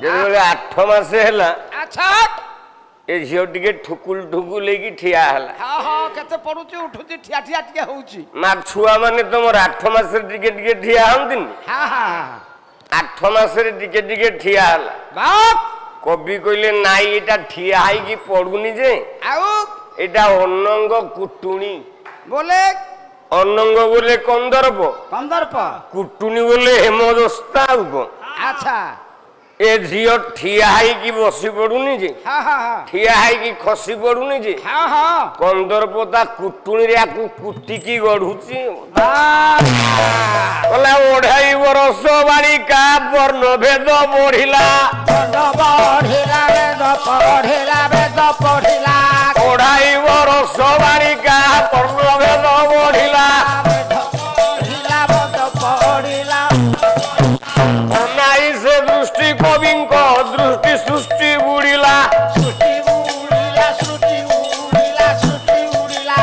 ଯେତେବେଳେ 8 ମାସ ହେଲା ଆଚ୍ଛା ଏ ଝିଅ ଟିକେ ଠୁକୁଲ ଠୁକୁଲ ହେଇକି ଠିଆ ହେଲା। ହଁ ହଁ କେତେ ପଡୁଛି ଉଠୁଛି ଠିଆ ଠିଆ ଟିକେ ହଉଛି। ମା ଛୁଆ ମାନେ ତମର 8 ମାସରେ ଟିକେ ଟିକେ ଠିଆ ହଅନ୍ତିନି? ହଁ ହଁ 8 ମାସରେ ଟିକେ ଟିକେ ଠିଆ ହେଲା। ବାପ କବି କହିଲେ ନାଇଁ ଏଟା ଠିଆ ହେଇକି ପଡୁନି ଯେ ଆଉ ଏଟା ଅନଙ୍ଗ କୁଟୁଣି। ବୋଲେ ଅନଙ୍ଗ ବୋଲେ କନ୍ଦର୍ପ, କନ୍ଦର୍ପ, କୁଟୁଣି ବୋଲେ ହେମଦସ୍ତା। ଆଉ କଣ ଆଚ୍ଛା ଏ ଝିଅ ଠିଆ ହେଇକି ବସି ପଡୁନି ଯେ, ହଁ ହଁ ହଁ ଠିଆ ହେଇକି ଖସି ପଡୁନି ଯେ, ହଁ ହଁ କନ୍ଦର୍ପ ତା କୁଟୁଣିରେ ଆକୁ କୁଟିକି ଗଢୁଛି। ବାପ କହିଲା 2.5 ବର୍ଷ ବାଳିକା ବର୍ଣ୍ଣ ଭେଦ ବଢିଲା, ପଢିଲା ବେଦ ପଢିଲା ବେଦ ପଢିଲା 2.5 ବର୍ଷ ବାଳିକା ବର୍ଣ୍ଣ ଭେଦ ବଢିଲା। ପଢିଲା ବେଦ ପଢିଲା ନାଇଁ ସେ ଦୃଷ୍ଟି କବିଙ୍କ ଦୃଷ୍ଟି ସୃଷ୍ଟି ବୁଡ଼ିଲା, ସୃଷ୍ଟି ଉଡ଼ିଲା ସୃଷ୍ଟି ଉଡ଼ିଲା ସୃଷ୍ଟି ଉଡ଼ିଲା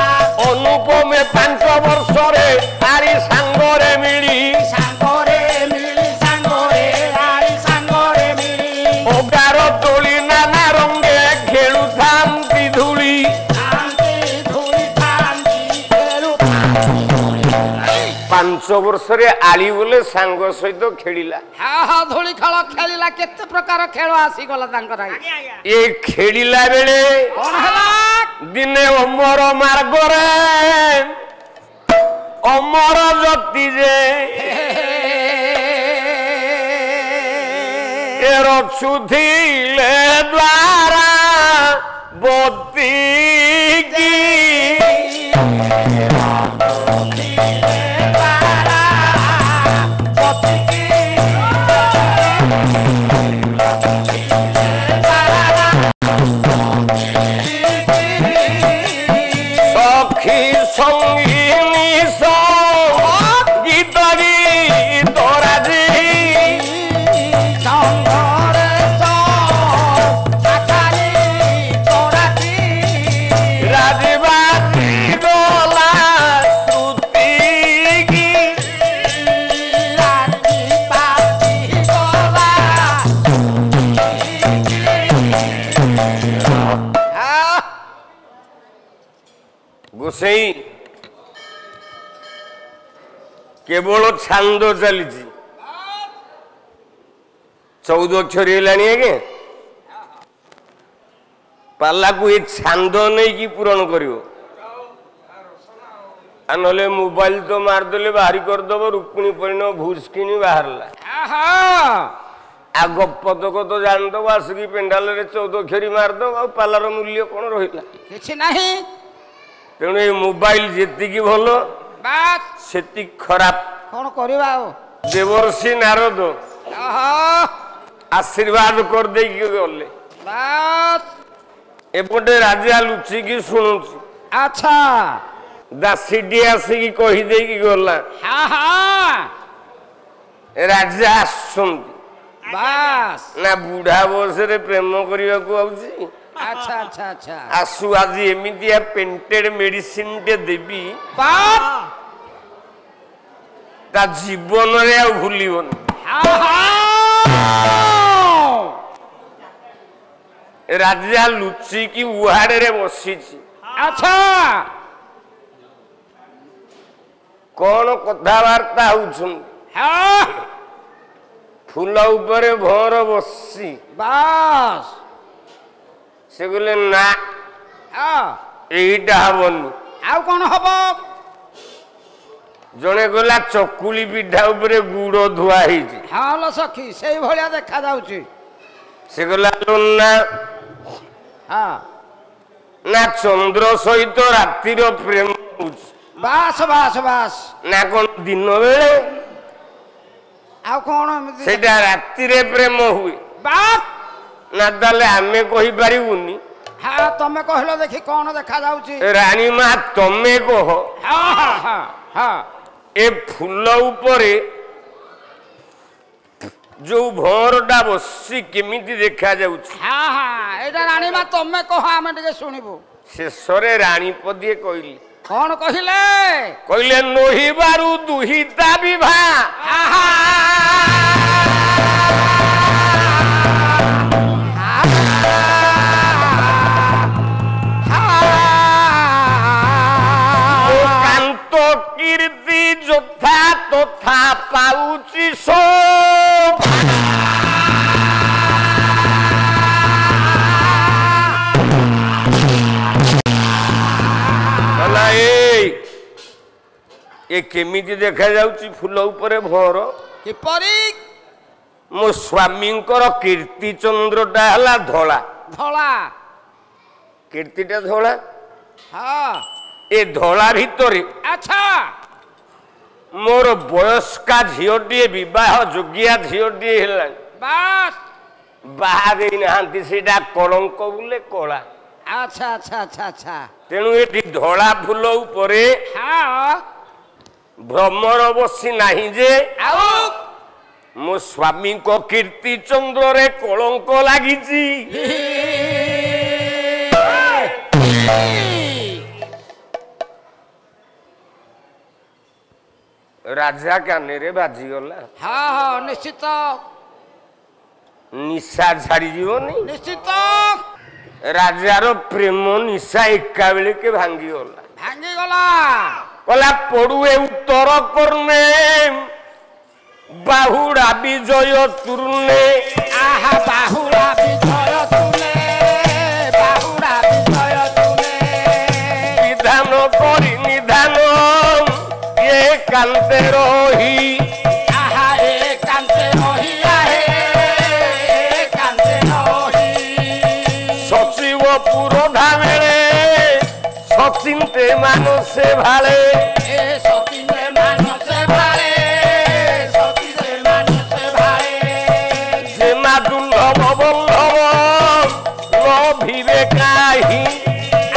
ଅନୁପମେ 5 ବର୍ଷରେ ଆରି ସାଙ୍ଗରେ ମିଳି, ସାଙ୍ଗରେ ମିଳି ସାଙ୍ଗରେ ଆଳି ସାଙ୍ଗରେ ମିଳି ଅଗାର ତୋଳି ନାନା ରଙ୍ଗେ ଖେଳୁଥାନ୍ତି ଧୂଳି। ଥାନ୍ତି ଧୂଳି ଥାନ୍ତି ଖେଳୁ 5 ବର୍ଷରେ ଆଳି ବୋଲେ ସାଙ୍ଗ ସହିତ ଖେଳିଲା। ହଁ ହଁ ଧୂଳି ଖେଳ ଖେଳିଲା। କେତେ ପ୍ରକାର ଖେଳ ଆସିଗଲା ତାଙ୍କର। ଏ ଖେଳିଲା ବେଳେ କଣ ହେଲା? ଦିନେ ଅମର ମାର୍ଗରେ ଅମର ଜ୍ୟୋତି ଯେ ରଛୁଥିଲେ ଦ୍ୱାରା ବତିକି সখী সঙ্গিনী গীত তোরাজি রাজবাতি দোলা শ্রুতি কি গোসাই কেবল ছান্দ চালিছি 14 ଅକ୍ଷରୀ ହେଲାଣି ଆଜ୍ଞା। ପାଲାକୁ ଏ ଛାନ୍ଦ ନେଇକି ପୂରଣ କରିବ। ଆଉ ନହେଲେ ମୋବାଇଲ ତ ମାରିଦେଲେ ବାହାରି କରିଦବ ରୁକ୍ମିଣୀ ପରିଣୟ ଭୁସ୍କିନି ବାହାରିଲା। ଆଉ ଗପତକ ତ ଜାଣିଦବ ଆସିକି ପେଣ୍ଡାଲରେ 14 ଅକ୍ଷରୀ ମାରିଦବ ଆଉ ପାଲାର ମୂଲ୍ୟ କଣ ରହିଲା? କିଛି ନାହିଁ। ତେଣୁ ଏ ମୋବାଇଲ ଯେତିକି ଭଲ ବାସ୍ ସେତିକି ଖରାପ। କଣ କରିବା ଆଉ? ଦେବର୍ଷି ନାରଦ ଆଶୀର୍ବାଦ କରିଦେଇକି ଗଲେ। ବାସ୍ ଏପଟେ ରାଜା ଲୁଚିକି ଶୁଣୁଛି। ଆଚ୍ଛା ଦାସୀଟିଏ ଆସିକି କହିଦେଇକି ଗଲା ରାଜା ଆସୁଛନ୍ତି। ବାସ୍ ନା ବୁଢା ବୟସରେ ପ୍ରେମ କରିବାକୁ ଆଉଛି। ଆଚ୍ଛା ଆଚ୍ଛା ଆଚ୍ଛା ଆସୁ ଆଜି ଏମିତିଆ ପେଣ୍ଟେଡ ମେଡିସିନ ଟେ ଦେବି ତା ଜୀବନରେ ଆଉ ଭୁଲିବନି। ରାଜା ଲୁଚିକି ଉହାଡରେ ବସିଛି। ଆଚ୍ଛା କଣ କଥାବାର୍ତ୍ତା ହଉଛନ୍ତି? ଫୁଲ ଉପରେ ଭଅଁର ବସି ବାସ୍ ସେ କହିଲେ ନା ଏଇଟା ହବନି। ଆଉ କଣ ହବ? ଜଣେ ଗଲା ଚକୁଳି ପିଠା ଉପରେ ଗୁଡ ଧୁଆ ହେଇଛି। ହଁ ଲ ସଖୀ ସେଇଭଳିଆ ଦେଖା ଯାଉଛି। ସେ ଗଲା ନା ଚନ୍ଦ୍ର ସହିତ ରାତିର ପ୍ରେମ ହଉଛି। ବାସ୍ ବାସ୍ ବାସ୍ ନା କଣ ଦିନ ବେଳେ? ଆଉ କଣ ଏମିତି? ସେଇଟା ରାତିରେ ପ୍ରେମ ହୁଏ। ବାସ୍ ନା ତାହେଲେ ଆମେ କହିପାରିବୁନି। ହଁ ତମେ କହିଲ ଦେଖି କଣ ଦେଖା ଯାଉଛି? ରାଣୀ ମା ତମେ କହ ଏ ଫୁଲ ଉପରେ ଯୋଉ ଭଅଁରଟା ବସି କେମିତି ଦେଖା ଯାଉଛି? ଏଇଟା ରାଣୀ ମା ତମେ କହ ଆମେ ଟିକେ ଶୁଣିବୁ। ଶେଷରେ ରାଣୀ ପଦିଏ କହିଲି। କଣ କହିଲେ? କହିଲେ ନୋହିବାରୁ ଦୁହିତା ବିଭା ଏ କେମିତି ଦେଖାଯାଉଛି ଫୁଲ ଉପରେ ଭଅଁର? କିପରି? ମୋ ସ୍ୱାମୀଙ୍କର କୀର୍ତ୍ତି ଚନ୍ଦ୍ରଟା ହେଲା ଧଳା। ଧଳା? କୀର୍ତ୍ତିଟା ଧଳା। ହଁ। ଏ ଧଳା ଭିତରେ ଆଚ୍ଛା ମୋର ବୟସ୍କା ଝିଅଟିଏ ବିବାହ ଯୋଗ୍ୟା ଝିଅଟିଏ ହେଲାଣି। ବାସ୍। ବାହା ଦେଇନାହାନ୍ତି, ସେଇଟା କଳଙ୍କ ବୋଲେ କଳା। ଆଚ୍ଛା ଆଚ୍ଛା ଆଚ୍ଛା ଆଚ୍ଛା। ତେଣୁ ଏଠି ଧଳା ଫୁଲ ଉପରେ ହଁ। ଭ୍ରମର ବସି ନାହିଁ ଯେ ଆଉ ମୋ ସ୍ୱାମୀଙ୍କ କୀର୍ତ୍ତି ଚନ୍ଦ୍ରରେ କଳଙ୍କ ଲାଗିଛି। ରାଜା କାନରେ ବାଜିଗଲା। ହଁ ହଁ ନିଶ୍ଚିତ ନିଶା ଛାଡ଼ିଯିବନି। ନିଶ୍ଚିତ ରାଜାର ପ୍ରେମ ନିଶା ଏକା ବେଳକେ ଭାଙ୍ଗିଗଲା। ଭାଙ୍ଗିଗଲା। କଲା ପଡୁଏ ଉତ୍ତର କର୍ଣ୍ଣେ ବାହୁଡା ବିଜୟ ତୁର୍ଣ୍ଣେ। ଆହା ବାହୁଡା ବିଜୟ ତୁଲେ, ବାହୁଡା ବିଜୟ ତୁଲେ। ବିଧାନ କରି ନିଧାନ ଏ କାନ୍ତେ ରହି। ଆହା ଏ କାନ୍ତେ ରହି, ଆହେ ଏ କାନ୍ତେ ରହି। ସଚିବ ପୁରୋଧା ବେଳେ ସଚିନ୍ତେ ମାନସେ ଭାଳେ। ଏ ସତୀରେ ମାନସେ ଭାଳେ, ସତୀରେ ମାନସେ ଭାଳେ। ଯେ ମାଦୁଲ୍ଲଭ ବଲ୍ଲଭ ଲଭିବେ କାହିଁ।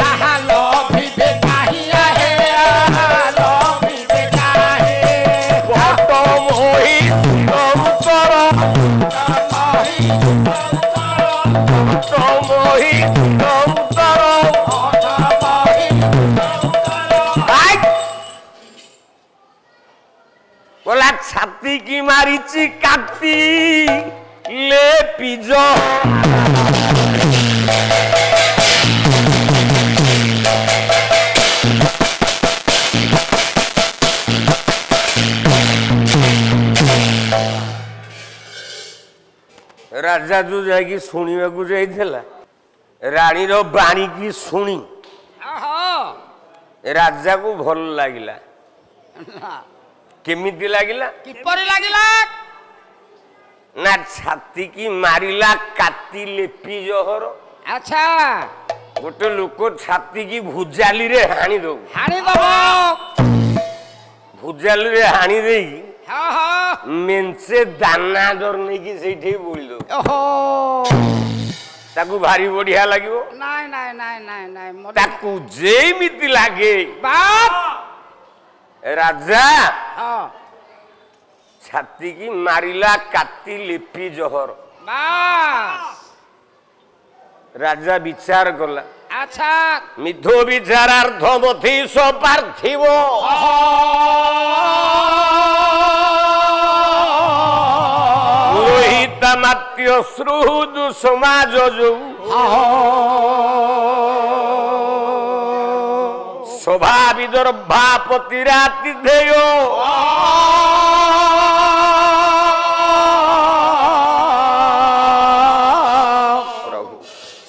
ଆହା ଲଭିବେ କାହିଁ, ଆହେ ଆହା ଲଭିବେ କାହିଁ। ପଟ ମୋହି ଅନ୍ତର କହି ପଟ ମୋହି ଅନ୍ତର। बोला छाती की मारीची काती ले पिजो। राजा जो जाएगी सुनिया को जाइथिला रानी रो बाणी की सुनी राजा को भल लागिला। केमिति लागिला? किपरि लागिला? ना छाती की मारिला काती लेपी जहर। अच्छा गोटे लोक छाती की भुजाली रे हाणी दो। हाणी दबो। भुजाली रे हाणी देई हां हां मेंसे दाना दर नै की सेठी बोल दो। ओहो ताकू भारी बढ़िया लागिवो। नाय नाय नाय नाय नाय ताकू जेमिति लागे बाप राजा हां छाती की मारिला काती लिपि जहर। बास राजा विचार कला। अच्छा मिथो विचारार्थ मथि सो पार्थिव रोहित मात्य श्रुदु समाज जो शोभा विदर्भापति राति धेय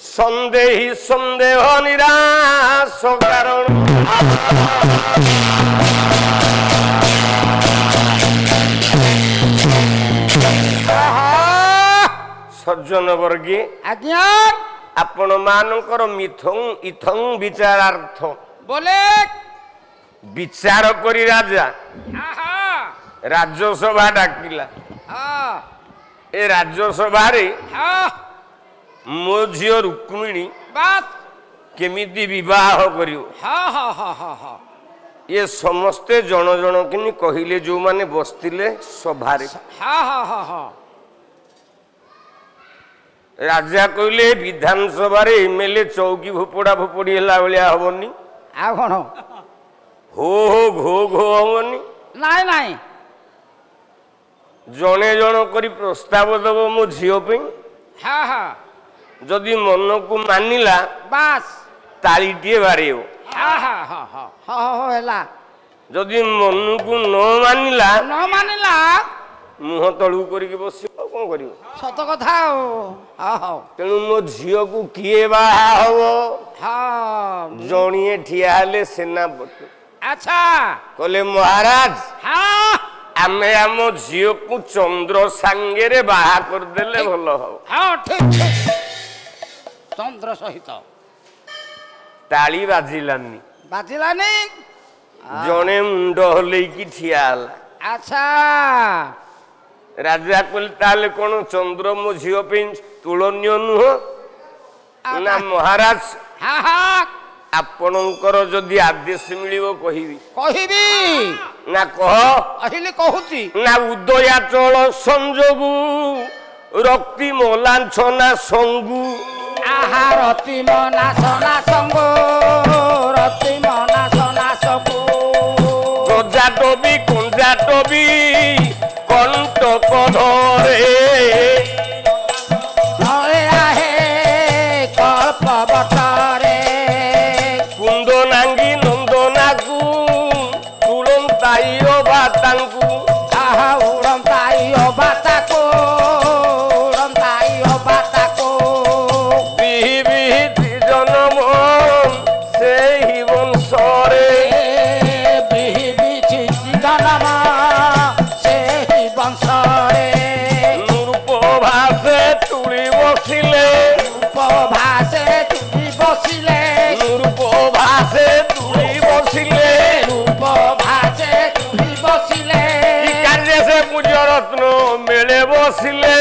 संदेही संदेह निराश कारण सज्जन वर्गी आज्ञा आपण मानकर मिथं इथं विचारार्थ बोले विचार करी राजा आहा राज्यसभा डाकिला। हां ए राज्यसभा रे हां मो झियो रुक्मिणी बात केमिति विवाह करियो। हां हां हां हां हां ये समस्ते जन जन किनी कहिले जो माने बसतिले सभा रे। हां हां हां हां राजा कहले विधानसभा रे एमएलए चौकी भोपड़ा भोपड़ी हला भलिया हबनी। आ कोन हो घो घो हबनी। नाय नाय जने जन करी प्रस्ताव दब मो झियो पे। हां हां जदि मन को मानिला बास तालीटिए बारेओ। हां हां हां हां हां होला जदि मन को न मानिला न मानिला मुह तळू करी बसियो कोन करियो। सत कथा हो हां हां तेणु मो झियो को किए बाहा हबो हां जणिए ठिया हेले सेनापति। ଆଚ୍ଛା କହିଲେ ମହାରାଜ ହଁ ଆମେ ଆମ ଝିଅକୁ ଚନ୍ଦ୍ର ସାଙ୍ଗରେ ବାହା କରିଦେଲେ ଭଲ ହବ। ହଁ ଠିକ ଠିକ ଚନ୍ଦ୍ର ସହିତ ତାଳି ବାଜିଲାନି, ବାଜିଲାନି। ଜଣେ ମୁଣ୍ଡ ହଲେଇକି ଠିଆ ହେଲା। ଆଚ୍ଛା ରାଜା କହିଲେ ତାହେଲେ କଣ ଚନ୍ଦ୍ର ମୋ ଝିଅ ପାଇଁ ତୁଳନୀୟ ନୁହଁ? ନା ମହାରାଜ ହଁ ହଁ ଆପଣଙ୍କର ଯଦି ଆଦେଶ ମିଳିବ କହିବି। କହିବି ନା କହ। କହିଲି କହୁଛି ନା ଉଦୟାଚଳ ସଂଯୋଗୁ ରକ୍ତି ମଲାଞ୍ଚନା ସଙ୍ଗୁ ଆହା ରତିମ ନାଶନା ସଙ୍ଗୁ ରତିମ ନାଶନା ସଙ୍ଗୁ ପ୍ରଜାଟବି କୁଞ୍ଜାଟବି କଣ୍ଟକ ଧରେ ହରେ ଆହେ କଳ୍ପବଟରେ କୁନ୍ଦ ନାଙ୍ଗି ନନ୍ଦନାକୁ ତୁଳନ୍ତାଇ ଅବା ତାଙ୍କୁ ଆହା ଉଡ଼ନ୍ତାଇ ଅବା ତାକୁ ଉଡ଼ନ୍ତାଇ ଅବା ତାକୁ ବିହି ବିହି ତ୍ରିଜନମ ସେହି ବଂଶରେ ବିହି ବିଛି ଜନମ ସେହି ବଂଶରେ ନୃପ ଭାଷେ ତୁଳି ବସିଲେ ଉପଭାସେ ତୁଳି ବସିଲେ ନୃପ ଭାଷେ ତୁଳି ବସିଲେ ଉପଭାସେ ତୁଳି ବସିଲେ କାର୍ଯ୍ୟ ସେ ପୂଜ୍ୟ ରତ୍ନ মেলে বসিলে